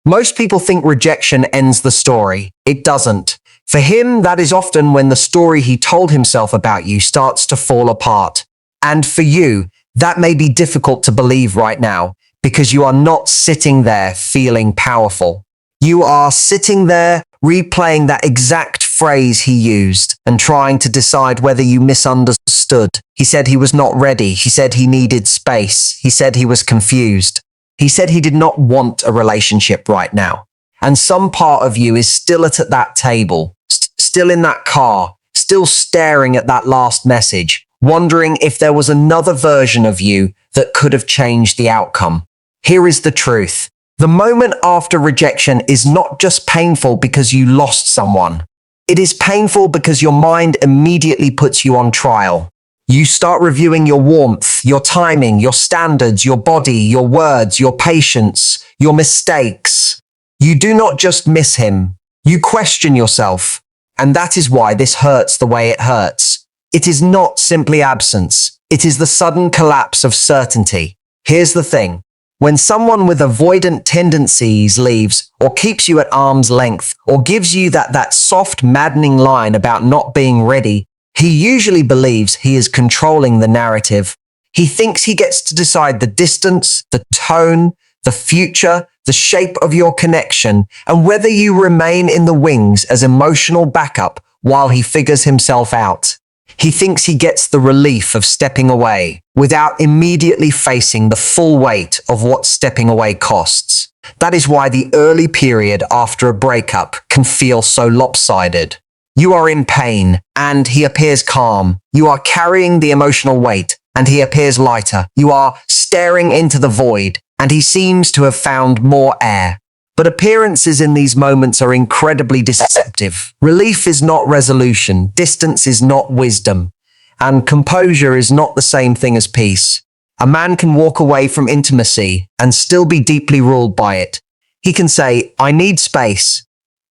Most people think rejection ends the story. It doesn't. For him, that is often when the story he told himself about you starts to fall apart. And for you, that may be difficult to believe right now because you are not sitting there feeling powerful. You are sitting there replaying that exact phrase he used and trying to decide whether you misunderstood. He said he was not ready. He said he needed space. He said he was confused. He said he did not want a relationship right now. And some part of you is still at that table, still in that car, still staring at that last message, wondering if there was another version of you that could have changed the outcome. Here is the truth. The moment after rejection is not just painful because you lost someone. It is painful because your mind immediately puts you on trial. You start reviewing your warmth, your timing, your standards, your body, your words, your patience, your mistakes. You do not just miss him. You question yourself. And that is why this hurts the way it hurts. It is not simply absence. It is the sudden collapse of certainty. Here's the thing. When someone with avoidant tendencies leaves or keeps you at arm's length or gives you that soft, maddening line about not being ready, he usually believes he is controlling the narrative. He thinks he gets to decide the distance, the tone, the future, the shape of your connection, and whether you remain in the wings as emotional backup while he figures himself out. He thinks he gets the relief of stepping away without immediately facing the full weight of what stepping away costs. That is why the early period after a breakup can feel so lopsided. You are in pain, and he appears calm. You are carrying the emotional weight, and he appears lighter. You are staring into the void, and he seems to have found more air. But appearances in these moments are incredibly deceptive. Relief is not resolution, distance is not wisdom, and composure is not the same thing as peace. A man can walk away from intimacy and still be deeply ruled by it. He can say, "I need space,"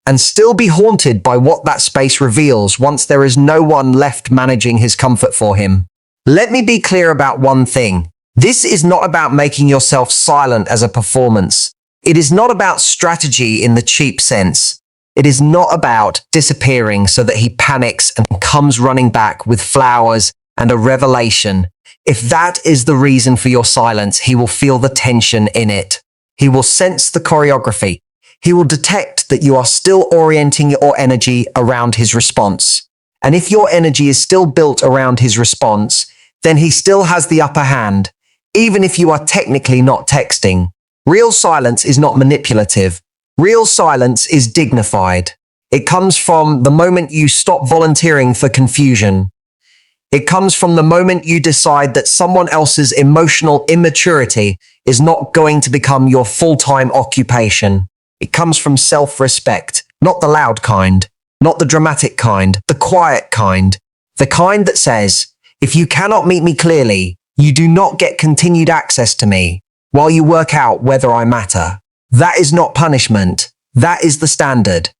and still be haunted by what that space reveals once there is no one left managing his comfort for him. Let me be clear about one thing. This is not about making yourself silent as a performance. It is not about strategy in the cheap sense. It is not about disappearing so that he panics and comes running back with flowers and a revelation. If that is the reason for your silence, he will feel the tension in it. He will sense the choreography. He will detect that you are still orienting your energy around his response. And if your energy is still built around his response, then he still has the upper hand, even if you are technically not texting. Real silence is not manipulative. Real silence is dignified. It comes from the moment you stop volunteering for confusion. It comes from the moment you decide that someone else's emotional immaturity is not going to become your full-time occupation. It comes from self-respect, not the loud kind, not the dramatic kind, the quiet kind, the kind that says, if you cannot meet me clearly, you do not get continued access to me while you work out whether I matter. That is not punishment. That is the standard.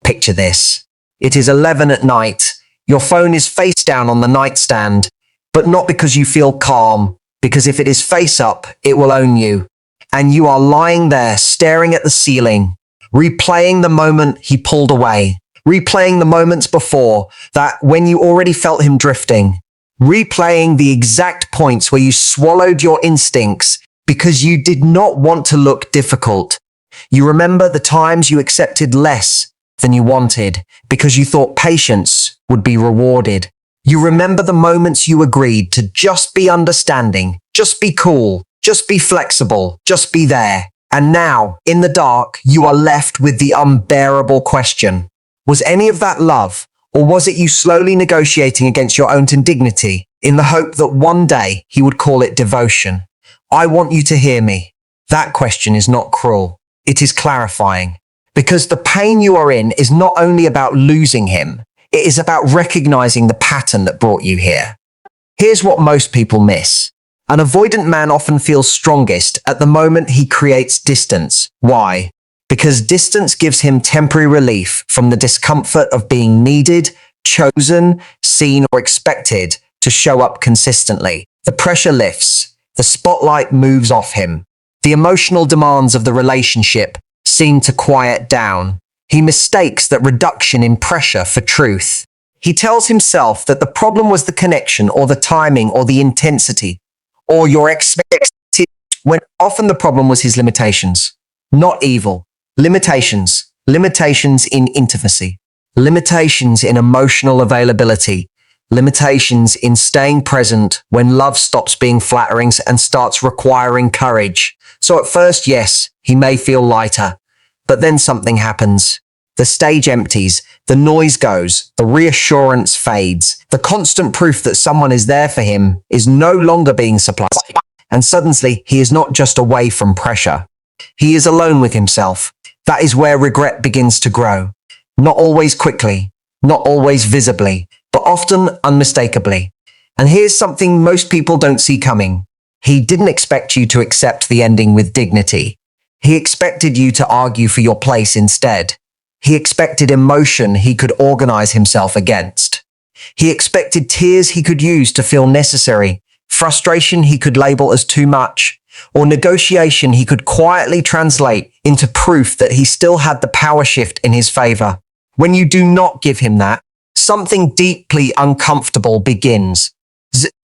Picture this. It is 11 at night. Your phone is face down on the nightstand, but not because you feel calm, because if it is face up, it will own you. And you are lying there staring at the ceiling, replaying the moment he pulled away, replaying the moments before that when you already felt him drifting, replaying the exact points where you swallowed your instincts because you did not want to look difficult. You remember the times you accepted less than you wanted because you thought patience would be rewarded. You remember the moments you agreed to just be understanding, just be cool, just be flexible, just be there. And now, in the dark, you are left with the unbearable question. Was any of that love, or was it you slowly negotiating against your own indignity in the hope that one day he would call it devotion? I want you to hear me. That question is not cruel. It is clarifying. Because the pain you are in is not only about losing him, it is about recognizing the pattern that brought you here. Here's what most people miss. An avoidant man often feels strongest at the moment he creates distance. Why? Because distance gives him temporary relief from the discomfort of being needed, chosen, seen, or expected to show up consistently. The pressure lifts. The spotlight moves off him. The emotional demands of the relationship seem to quiet down. He mistakes that reduction in pressure for truth. He tells himself that the problem was the connection or the timing or the intensity or your expectation, when often the problem was his limitations. Not evil. Limitations. Limitations in intimacy. Limitations in emotional availability. Limitations in staying present when love stops being flattering and starts requiring courage. So at first, yes, he may feel lighter, but then something happens. The stage empties, the noise goes, the reassurance fades, the constant proof that someone is there for him is no longer being supplied. And suddenly, he is not just away from pressure. He is alone with himself. That is where regret begins to grow. Not always quickly, not always visibly, but often unmistakably. And here's something most people don't see coming. He didn't expect you to accept the ending with dignity. He expected you to argue for your place instead. He expected emotion he could organize himself against. He expected tears he could use to feel necessary, frustration he could label as too much, or negotiation he could quietly translate into proof that he still had the power shift in his favor. When you do not give him that, something deeply uncomfortable begins.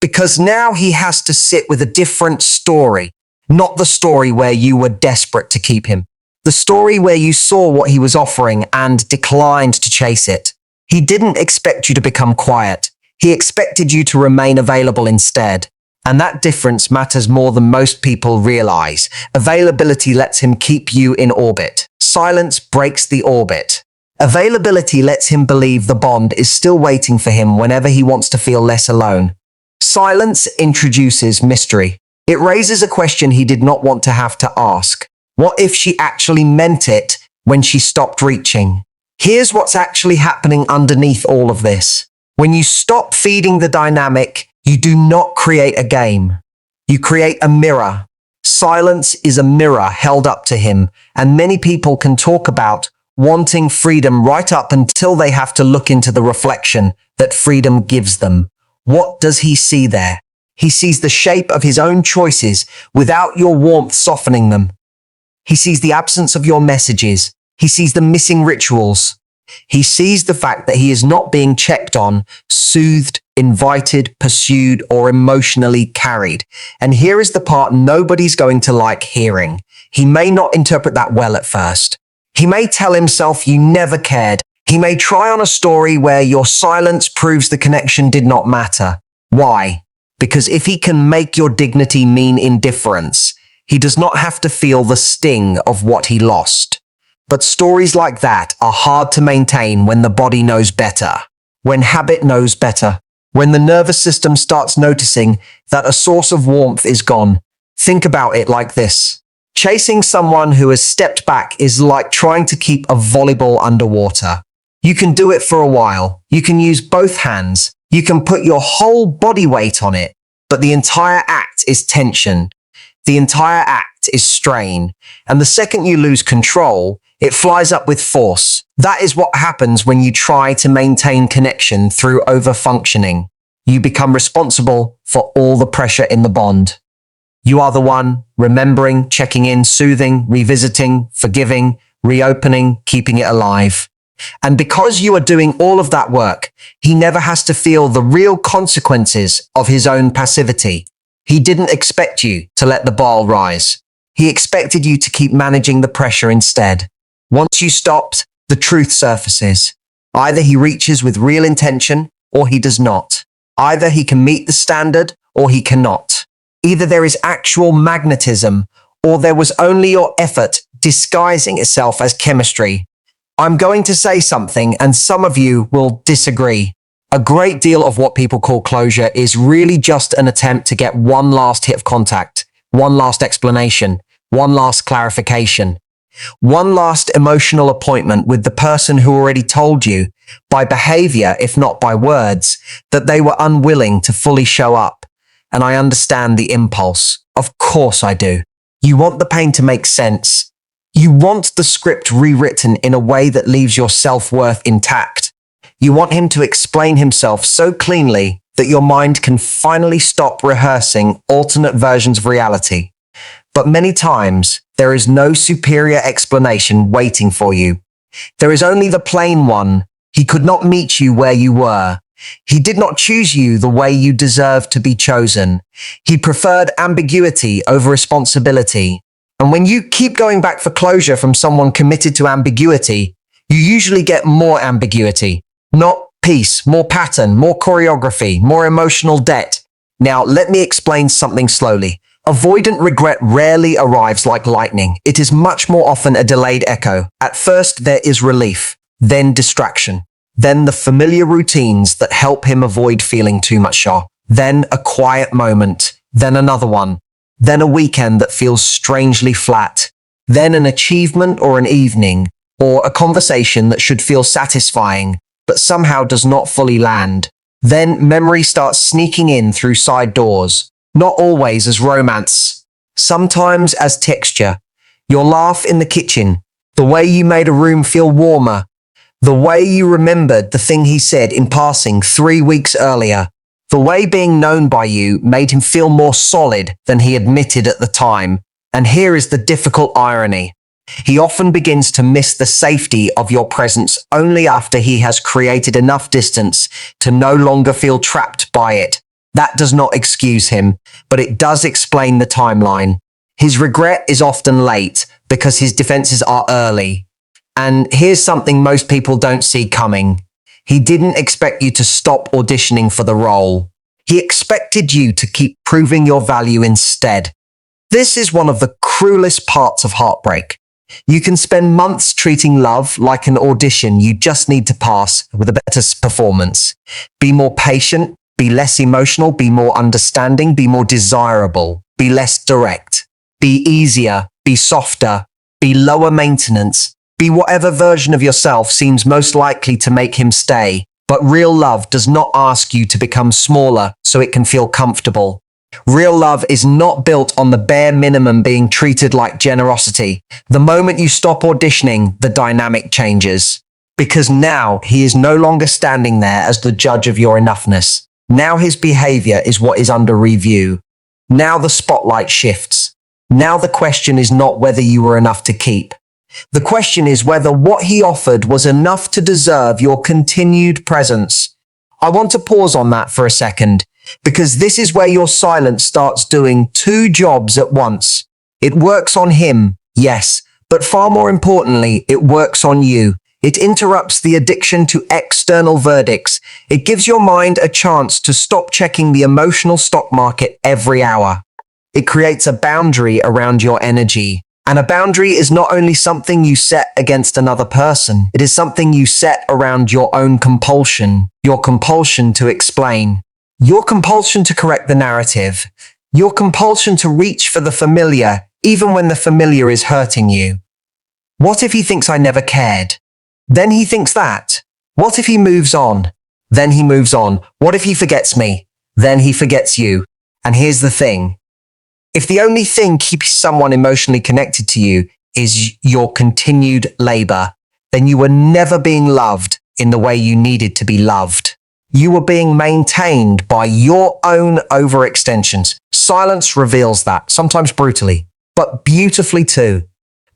Because now he has to sit with a different story, not the story where you were desperate to keep him. The story where you saw what he was offering and declined to chase it. He didn't expect you to become quiet. He expected you to remain available instead. And that difference matters more than most people realize. Availability lets him keep you in orbit. Silence breaks the orbit. Availability lets him believe the bond is still waiting for him whenever he wants to feel less alone. Silence introduces mystery. It raises a question he did not want to have to ask. What if she actually meant it when she stopped reaching? Here's what's actually happening underneath all of this. When you stop feeding the dynamic, you do not create a game. You create a mirror. Silence is a mirror held up to him, and many people can talk about wanting freedom right up until they have to look into the reflection that freedom gives them. What does he see there? He sees the shape of his own choices without your warmth softening them. He sees the absence of your messages. He sees the missing rituals. He sees the fact that he is not being checked on, soothed, invited, pursued, or emotionally carried. And here is the part nobody's going to like hearing. He may not interpret that well at first. He may tell himself you never cared. He may try on a story where your silence proves the connection did not matter. Why? Because if he can make your dignity mean indifference, he does not have to feel the sting of what he lost. But stories like that are hard to maintain when the body knows better, when habit knows better, when the nervous system starts noticing that a source of warmth is gone. Think about it like this. Chasing someone who has stepped back is like trying to keep a volleyball underwater. You can do it for a while. You can use both hands. You can put your whole body weight on it, but the entire act is tension. The entire act is strain. And the second you lose control, it flies up with force. That is what happens when you try to maintain connection through overfunctioning. You become responsible for all the pressure in the bond. You are the one remembering, checking in, soothing, revisiting, forgiving, reopening, keeping it alive. And because you are doing all of that work, he never has to feel the real consequences of his own passivity. He didn't expect you to let the ball rise. He expected you to keep managing the pressure instead. Once you stopped, the truth surfaces. Either he reaches with real intention or he does not. Either he can meet the standard or he cannot. Either there is actual magnetism or there was only your effort disguising itself as chemistry. I'm going to say something and some of you will disagree. A great deal of what people call closure is really just an attempt to get one last hit of contact, one last explanation, one last clarification, one last emotional appointment with the person who already told you, by behavior, if not by words, that they were unwilling to fully show up. And I understand the impulse. Of course I do. You want the pain to make sense. You want the script rewritten in a way that leaves your self-worth intact. You want him to explain himself so cleanly that your mind can finally stop rehearsing alternate versions of reality. But many times, there is no superior explanation waiting for you. There is only the plain one. He could not meet you where you were. He did not choose you the way you deserve to be chosen. He preferred ambiguity over responsibility. And when you keep going back for closure from someone committed to ambiguity, you usually get more ambiguity, not peace, more pattern, more choreography, more emotional debt. Now, let me explain something slowly. Avoidant regret rarely arrives like lightning. It is much more often a delayed echo. At first, there is relief, then distraction, then the familiar routines that help him avoid feeling too much shock, then a quiet moment, then another one, then a weekend that feels strangely flat, then an achievement or an evening, or a conversation that should feel satisfying, but somehow does not fully land. Then memory starts sneaking in through side doors, not always as romance, sometimes as texture. Your laugh in the kitchen, the way you made a room feel warmer, the way you remembered the thing he said in passing 3 weeks earlier, the way being known by you made him feel more solid than he admitted at the time. And here is the difficult irony. He often begins to miss the safety of your presence only after he has created enough distance to no longer feel trapped by it. That does not excuse him, but it does explain the timeline. His regret is often late because his defenses are early. And here's something most people don't see coming. He didn't expect you to stop auditioning for the role. He expected you to keep proving your value instead. This is one of the cruelest parts of heartbreak. You can spend months treating love like an audition you just need to pass with a better performance. Be more patient, be less emotional, be more understanding, be more desirable, be less direct, be easier, be softer, be lower maintenance, be whatever version of yourself seems most likely to make him stay. But real love does not ask you to become smaller so it can feel comfortable. Real love is not built on the bare minimum being treated like generosity. The moment you stop auditioning, the dynamic changes. Because now he is no longer standing there as the judge of your enoughness. Now his behavior is what is under review. Now the spotlight shifts. Now the question is not whether you were enough to keep. The question is whether what he offered was enough to deserve your continued presence. I want to pause on that for a second, because this is where your silence starts doing two jobs at once. It works on him, yes, but far more importantly, it works on you. It interrupts the addiction to external verdicts. It gives your mind a chance to stop checking the emotional stock market every hour. It creates a boundary around your energy. And a boundary is not only something you set against another person, it is something you set around your own compulsion, your compulsion to explain, your compulsion to correct the narrative, your compulsion to reach for the familiar, even when the familiar is hurting you. What if he thinks I never cared? Then he thinks that. What if he moves on? Then he moves on. What if he forgets me? Then he forgets you. And here's the thing. If the only thing keeping someone emotionally connected to you is your continued labor, then you were never being loved in the way you needed to be loved. You were being maintained by your own overextensions. Silence reveals that, sometimes brutally, but beautifully too.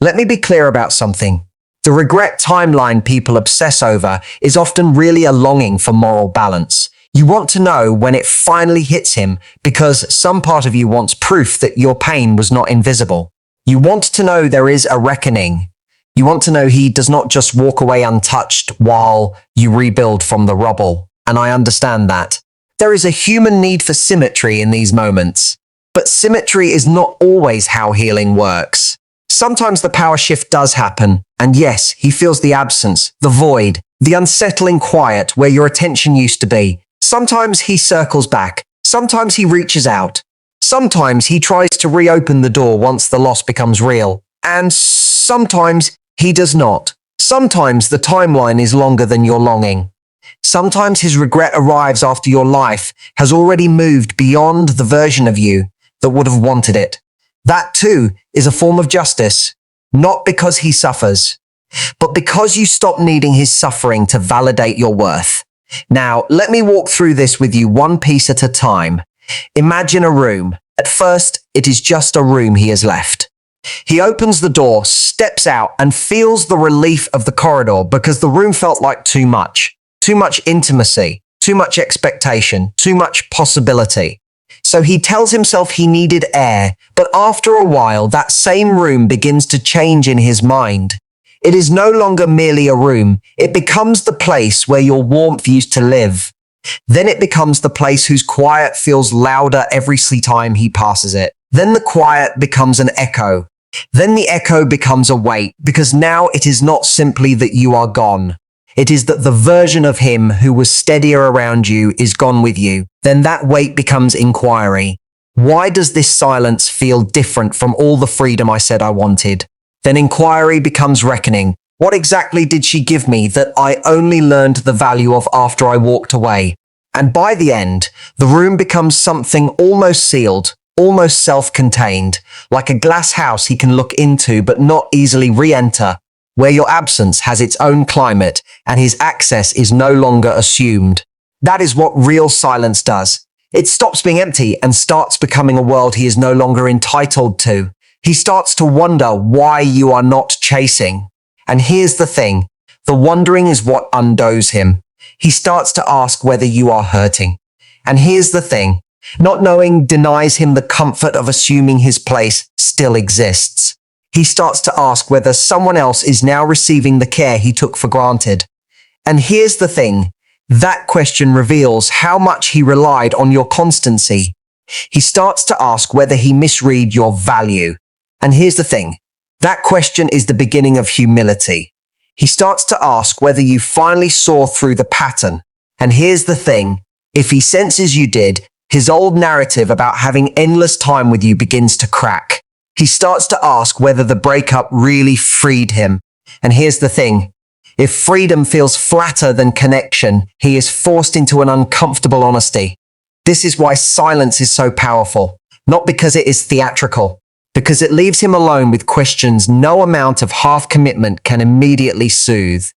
Let me be clear about something. The regret timeline people obsess over is often really a longing for moral balance. You want to know when it finally hits him because some part of you wants proof that your pain was not invisible. You want to know there is a reckoning. You want to know he does not just walk away untouched while you rebuild from the rubble. And I understand that. There is a human need for symmetry in these moments. But symmetry is not always how healing works. Sometimes the power shift does happen. And yes, he feels the absence, the void, the unsettling quiet where your attention used to be. Sometimes he circles back. Sometimes he reaches out. Sometimes he tries to reopen the door once the loss becomes real. And sometimes he does not. Sometimes the timeline is longer than your longing. Sometimes his regret arrives after your life has already moved beyond the version of you that would have wanted it. That too is a form of justice, not because he suffers, but because you stop needing his suffering to validate your worth. Now, let me walk through this with you one piece at a time. Imagine a room. At first, it is just a room he has left. He opens the door, steps out, and feels the relief of the corridor because the room felt like too much. Too much intimacy, too much expectation, too much possibility. So he tells himself he needed air, but after a while, that same room begins to change in his mind. It is no longer merely a room. It becomes the place where your warmth used to live. Then it becomes the place whose quiet feels louder every time he passes it. Then the quiet becomes an echo. Then the echo becomes a weight, because now it is not simply that you are gone. It is that the version of him who was steadier around you is gone with you. Then that weight becomes inquiry. Why does this silence feel different from all the freedom I said I wanted? Then inquiry becomes reckoning. What exactly did she give me that I only learned the value of after I walked away? And by the end, the room becomes something almost sealed, almost self-contained, like a glass house he can look into but not easily re-enter, where your absence has its own climate and his access is no longer assumed. That is what real silence does. It stops being empty and starts becoming a world he is no longer entitled to. He starts to wonder why you are not chasing. And here's the thing, the wondering is what undoes him. He starts to ask whether you are hurting. And here's the thing, not knowing denies him the comfort of assuming his place still exists. He starts to ask whether someone else is now receiving the care he took for granted. And here's the thing, that question reveals how much he relied on your constancy. He starts to ask whether he misread your value. And here's the thing, that question is the beginning of humility. He starts to ask whether you finally saw through the pattern. And here's the thing, if he senses you did, his old narrative about having endless time with you begins to crack. He starts to ask whether the breakup really freed him. And here's the thing, if freedom feels flatter than connection, he is forced into an uncomfortable honesty. This is why silence is so powerful, not because it is theatrical, because it leaves him alone with questions no amount of half-commitment can immediately soothe.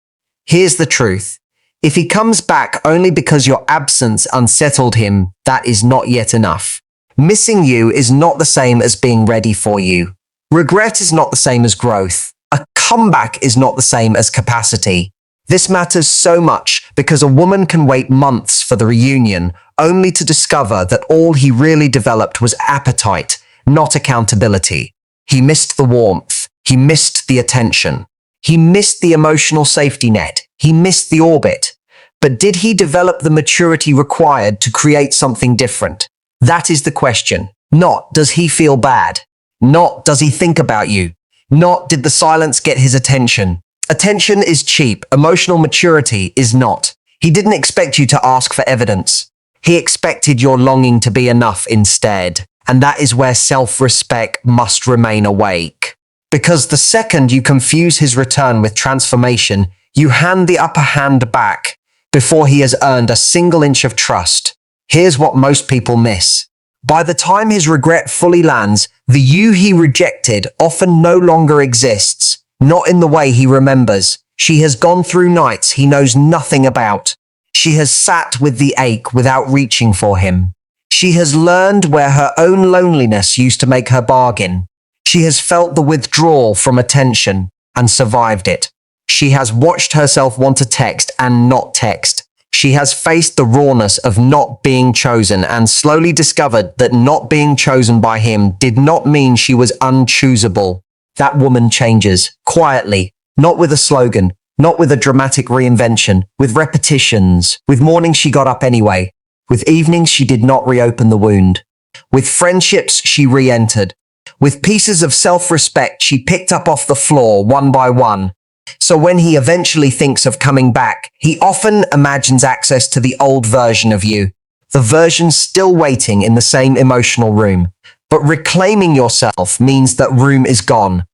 Here's the truth. If he comes back only because your absence unsettled him, that is not yet enough. Missing you is not the same as being ready for you. Regret is not the same as growth. A comeback is not the same as capacity. This matters so much because a woman can wait months for the reunion only to discover that all he really developed was appetite, not accountability. He missed the warmth. He missed the attention. He missed the emotional safety net. He missed the orbit. But did he develop the maturity required to create something different? That is the question. Not, does he feel bad? Not, does he think about you? Not, did the silence get his attention? Attention is cheap. Emotional maturity is not. He didn't expect you to ask for evidence. He expected your longing to be enough instead. And that is where self-respect must remain awake. Because the second you confuse his return with transformation, you hand the upper hand back before he has earned a single inch of trust. Here's what most people miss. By the time his regret fully lands, the you he rejected often no longer exists, not in the way he remembers. She has gone through nights he knows nothing about. She has sat with the ache without reaching for him. She has learned where her own loneliness used to make her bargain. She has felt the withdrawal from attention and survived it. She has watched herself want to text and not text. She has faced the rawness of not being chosen and slowly discovered that not being chosen by him did not mean she was unchoosable. That woman changes, quietly, not with a slogan, not with a dramatic reinvention, with repetitions, with mornings she got up anyway, with evenings she did not reopen the wound, with friendships she re-entered, with pieces of self-respect she picked up off the floor one by one. So when he eventually thinks of coming back, he often imagines access to the old version of you, the version still waiting in the same emotional room. But reclaiming yourself means that room is gone.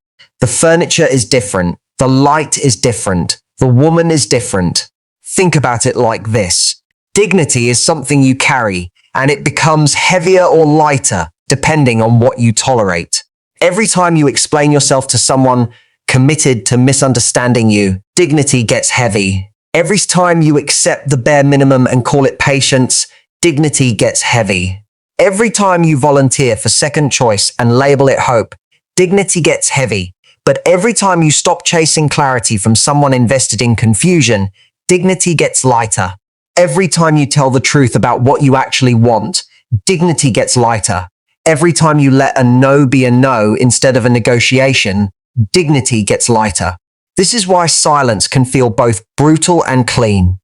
The furniture is different. The light is different. The woman is different. Think about it like this. Dignity is something you carry, and it becomes heavier or lighter depending on what you tolerate. Every time you explain yourself to someone committed to misunderstanding you, dignity gets heavy. Every time you accept the bare minimum and call it patience, dignity gets heavy. Every time you volunteer for second choice and label it hope, dignity gets heavy. But every time you stop chasing clarity from someone invested in confusion, dignity gets lighter. Every time you tell the truth about what you actually want, dignity gets lighter. Every time you let a no be a no instead of a negotiation, dignity gets lighter. This is why silence can feel both brutal and clean.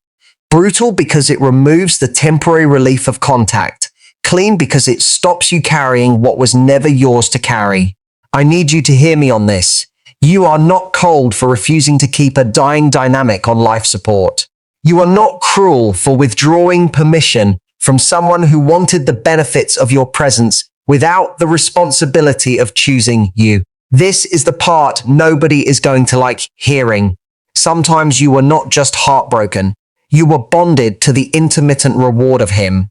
Brutal because it removes the temporary relief of contact. Clean because it stops you carrying what was never yours to carry. I need you to hear me on this. You are not cold for refusing to keep a dying dynamic on life support. You are not cruel for withdrawing permission from someone who wanted the benefits of your presence without the responsibility of choosing you. This is the part nobody is going to like hearing. Sometimes you were not just heartbroken. You were bonded to the intermittent reward of him.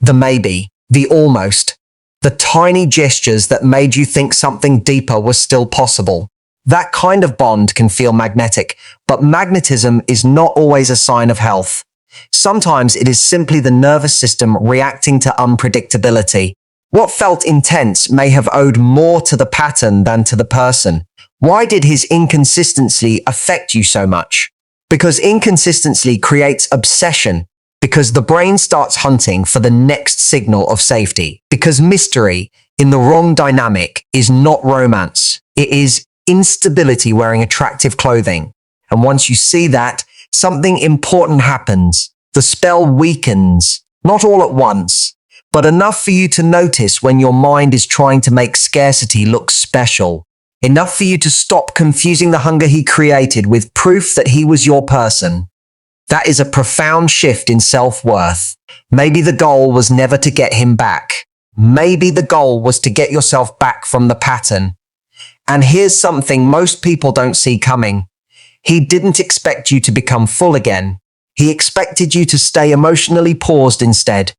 The maybe, the almost, the tiny gestures that made you think something deeper was still possible. That kind of bond can feel magnetic, but magnetism is not always a sign of health. Sometimes it is simply the nervous system reacting to unpredictability. What felt intense may have owed more to the pattern than to the person. Why did his inconsistency affect you so much? Because inconsistency creates obsession. Because the brain starts hunting for the next signal of safety. Because mystery in the wrong dynamic is not romance. It is instability wearing attractive clothing. And once you see that, something important happens. The spell weakens, not all at once, but enough for you to notice when your mind is trying to make scarcity look special. Enough for you to stop confusing the hunger he created with proof that he was your person. That is a profound shift in self-worth. Maybe the goal was never to get him back. Maybe the goal was to get yourself back from the pattern. And here's something most people don't see coming. He didn't expect you to become full again. He expected you to stay emotionally paused instead.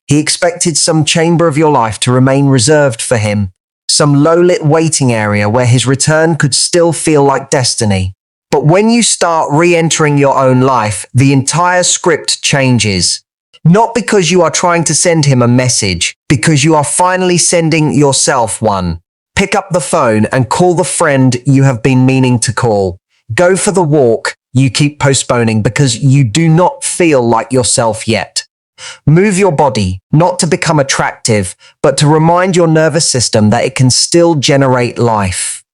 He expected some chamber of your life to remain reserved for him, some low-lit waiting area where his return could still feel like destiny. But when you start re-entering your own life, the entire script changes. Not because you are trying to send him a message, because you are finally sending yourself one. Pick up the phone and call the friend you have been meaning to call. Go for the walk you keep postponing because you do not feel like yourself yet. Move your body, not to become attractive, but to remind your nervous system that it can still generate life.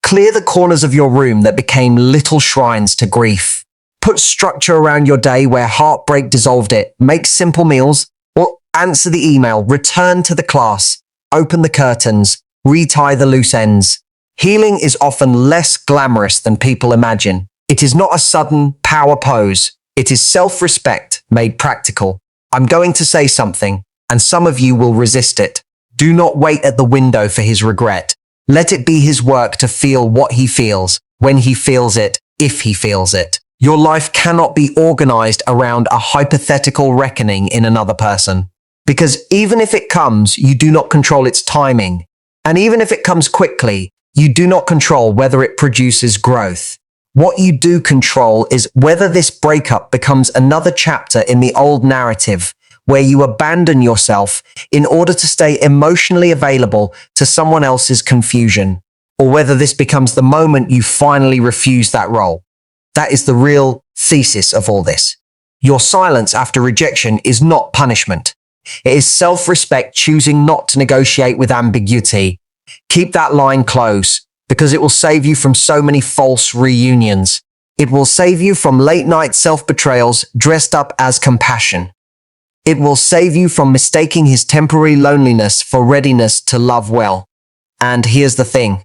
Clear the corners of your room that became little shrines to grief. Put structure around your day where heartbreak dissolved it. Make simple meals, or answer the email, return to the class, open the curtains, retie the loose ends. Healing is often less glamorous than people imagine. It is not a sudden power pose. It is self-respect made practical. I'm going to say something, and some of you will resist it. Do not wait at the window for his regret. Let it be his work to feel what he feels, when he feels it, if he feels it. Your life cannot be organized around a hypothetical reckoning in another person. Because even if it comes, you do not control its timing. And even if it comes quickly, you do not control whether it produces growth. What you do control is whether this breakup becomes another chapter in the old narrative where you abandon yourself in order to stay emotionally available to someone else's confusion, or whether this becomes the moment you finally refuse that role. That is the real thesis of all this. Your silence after rejection is not punishment. It is self-respect choosing not to negotiate with ambiguity. Keep that line close, because it will save you from so many false reunions. It will save you from late-night self-betrayals dressed up as compassion. It will save you from mistaking his temporary loneliness for readiness to love well. And here's the thing.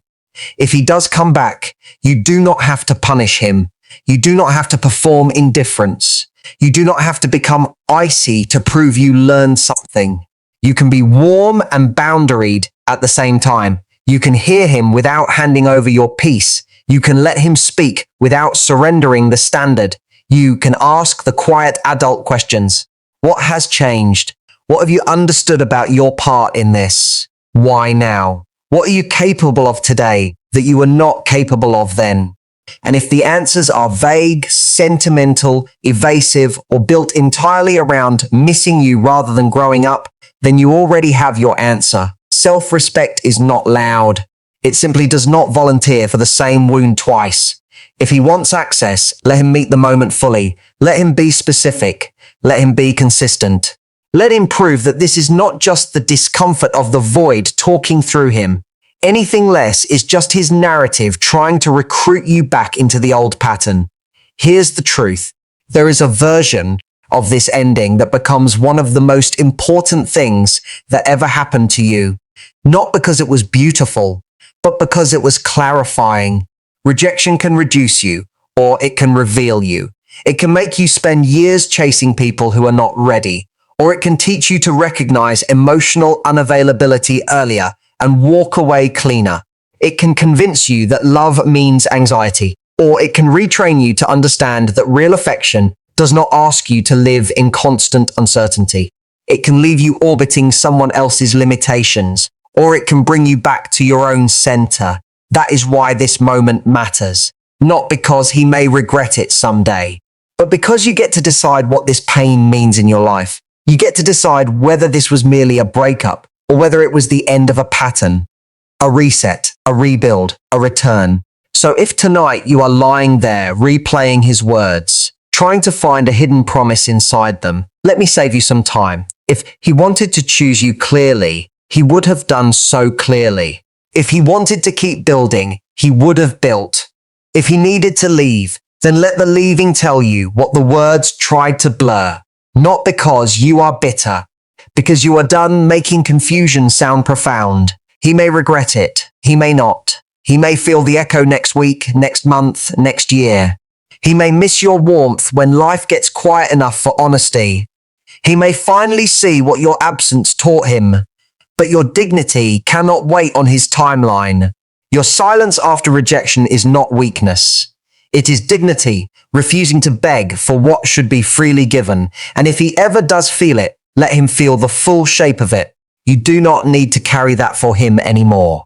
If he does come back, you do not have to punish him. You do not have to perform indifference. You do not have to become icy to prove you learned something. You can be warm and boundaried at the same time. You can hear him without handing over your peace. You can let him speak without surrendering the standard. You can ask the quiet adult questions. What has changed? What have you understood about your part in this? Why now? What are you capable of today that you were not capable of then? And if the answers are vague, sentimental, evasive, or built entirely around missing you rather than growing up, then you already have your answer. Self-respect is not loud. It simply does not volunteer for the same wound twice. If he wants access, let him meet the moment fully. Let him be specific. Let him be consistent. Let him prove that this is not just the discomfort of the void talking through him. Anything less is just his narrative trying to recruit you back into the old pattern. Here's the truth. There is a version of this ending that becomes one of the most important things that ever happened to you. Not because it was beautiful, but because it was clarifying. Rejection can reduce you, or it can reveal you. It can make you spend years chasing people who are not ready, or it can teach you to recognize emotional unavailability earlier and walk away cleaner. It can convince you that love means anxiety, or it can retrain you to understand that real affection does not ask you to live in constant uncertainty. It can leave you orbiting someone else's limitations, or it can bring you back to your own center. That is why this moment matters. Not because he may regret it someday, but because you get to decide what this pain means in your life. You get to decide whether this was merely a breakup, or whether it was the end of a pattern, a reset, a rebuild, a return. So if tonight you are lying there replaying his words, trying to find a hidden promise inside them, let me save you some time. If he wanted to choose you clearly, he would have done so clearly. If he wanted to keep building, he would have built. If he needed to leave, then let the leaving tell you what the words tried to blur. Not because you are bitter, because you are done making confusion sound profound. He may regret it. He may not. He may feel the echo next week, next month, next year. He may miss your warmth when life gets quiet enough for honesty. He may finally see what your absence taught him. But your dignity cannot wait on his timeline. Your silence after rejection is not weakness. It is dignity, refusing to beg for what should be freely given. And if he ever does feel it, let him feel the full shape of it. You do not need to carry that for him anymore.